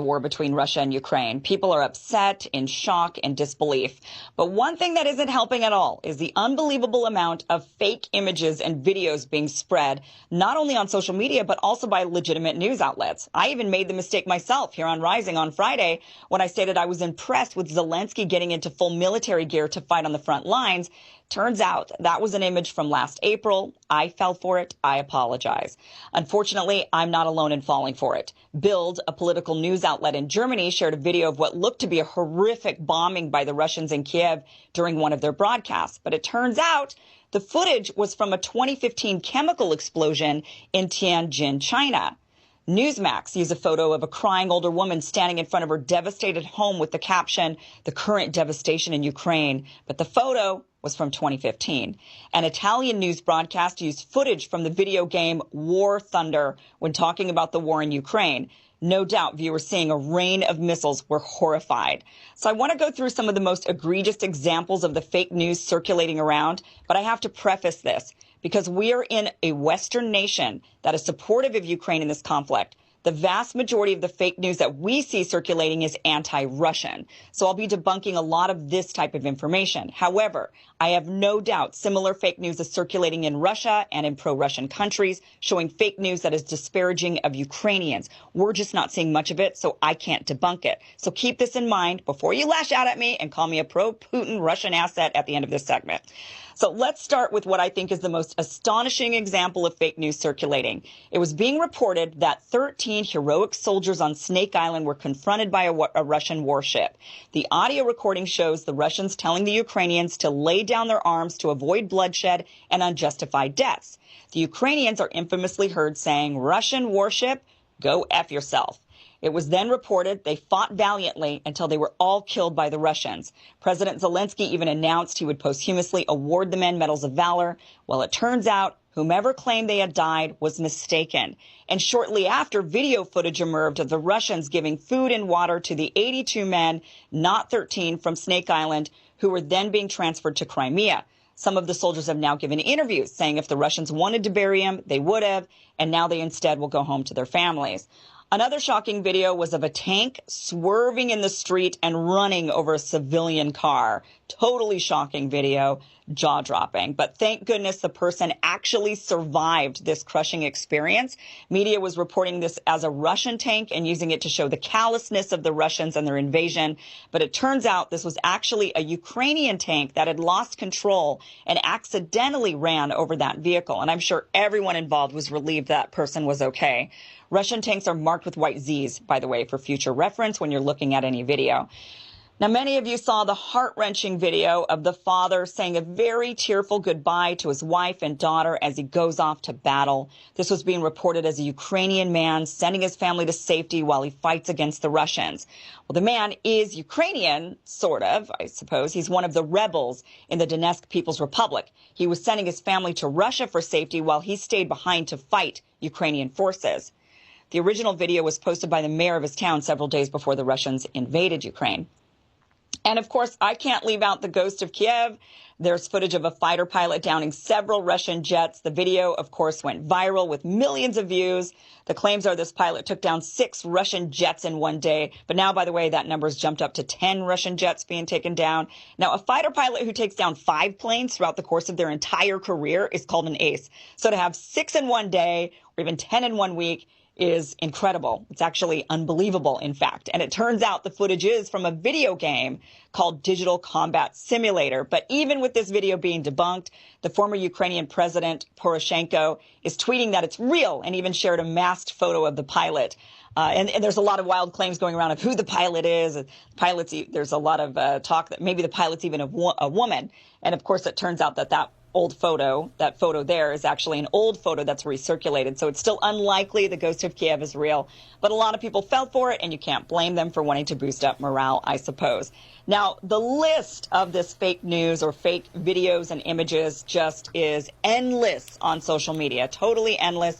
war between Russia and Ukraine. People are upset, in shock, and disbelief. But one thing that isn't helping at all is the unbelievable amount of fake images and videos being spread, not only on social media, but also by legitimate news outlets. I even made the mistake myself here on Rising on Friday when I stated I was impressed with Zelensky getting into full military gear to fight on the front lines. Turns out that was an image from last April. I fell for it. I apologize. Unfortunately, I'm not alone in falling for it. Bild, a political news outlet in Germany, shared a video of what looked to be a horrific bombing by the Russians in Kiev during one of their broadcasts. But it turns out the footage was from a 2015 chemical explosion in Tianjin, China. Newsmax used a photo of a crying older woman standing in front of her devastated home with the caption, "The current devastation in Ukraine." But the photo was from 2015. An Italian news broadcast used footage from the video game War Thunder when talking about the war in Ukraine. No doubt viewers seeing a rain of missiles were horrified. So I want to go through some of the most egregious examples of the fake news circulating around, but I have to preface this because we are in a Western nation that is supportive of Ukraine in this conflict. The vast majority of the fake news that we see circulating is anti-Russian. So I'll be debunking a lot of this type of information. However, I have no doubt similar fake news is circulating in Russia and in pro-Russian countries, showing fake news that is disparaging of Ukrainians. We're just not seeing much of it, so I can't debunk it. So keep this in mind before you lash out at me and call me a pro-Putin Russian asset at the end of this segment. So let's start with what I think is the most astonishing example of fake news circulating. It was being reported that 13 heroic soldiers on Snake Island were confronted by a Russian warship. The audio recording shows the Russians telling the Ukrainians to lay down their arms to avoid bloodshed and unjustified deaths. The Ukrainians are infamously heard saying, "Russian warship, go F yourself." It was then reported they fought valiantly until they were all killed by the Russians. President Zelensky even announced he would posthumously award the men medals of valor. Well, it turns out whomever claimed they had died was mistaken. And shortly after, video footage emerged of the Russians giving food and water to the 82 men, not 13, from Snake Island, who were then being transferred to Crimea. Some of the soldiers have now given interviews saying if the Russians wanted to bury him, they would have, and now they instead will go home to their families. Another shocking video was of a tank swerving in the street and running over a civilian car. Totally shocking video, jaw-dropping. But thank goodness the person actually survived this crushing experience. Media was reporting this as a Russian tank and using it to show the callousness of the Russians and their invasion. But it turns out this was actually a Ukrainian tank that had lost control and accidentally ran over that vehicle. And I'm sure everyone involved was relieved that person was okay. Russian tanks are marked with white Z's, by the way, for future reference when you're looking at any video. Now, many of you saw the heart-wrenching video of the father saying a very tearful goodbye to his wife and daughter as he goes off to battle. This was being reported as a Ukrainian man sending his family to safety while he fights against the Russians. Well, the man is Ukrainian, sort of, I suppose. He's one of the rebels in the Donetsk People's Republic. He was sending his family to Russia for safety while he stayed behind to fight Ukrainian forces. The original video was posted by the mayor of his town several days before the Russians invaded Ukraine. And of course, I can't leave out the ghost of Kiev. There's footage of a fighter pilot downing several Russian jets. The video, of course, went viral with millions of views. The claims are this pilot took down 6 Russian jets in one day. But now, by the way, that number's jumped up to 10 Russian jets being taken down. Now, a fighter pilot who takes down 5 planes throughout the course of their entire career is called an ace. So to have 6 in one day or even 10 in one week is incredible. It's actually unbelievable, in fact. And it turns out the footage is from a video game called Digital Combat Simulator. But even with this video being debunked, the former Ukrainian president, Poroshenko, is tweeting that it's real and even shared a masked photo of the pilot. And there's a lot of wild claims going around of who the pilot is. There's a lot of talk that maybe the pilot's even a woman. And of course, it turns out that that photo there is actually an old photo that's recirculated. So it's still unlikely the ghost of Kiev is real. But a lot of people fell for it, and you can't blame them for wanting to boost up morale, I suppose. Now, the list of this fake news or fake videos and images just is endless on social media, totally endless.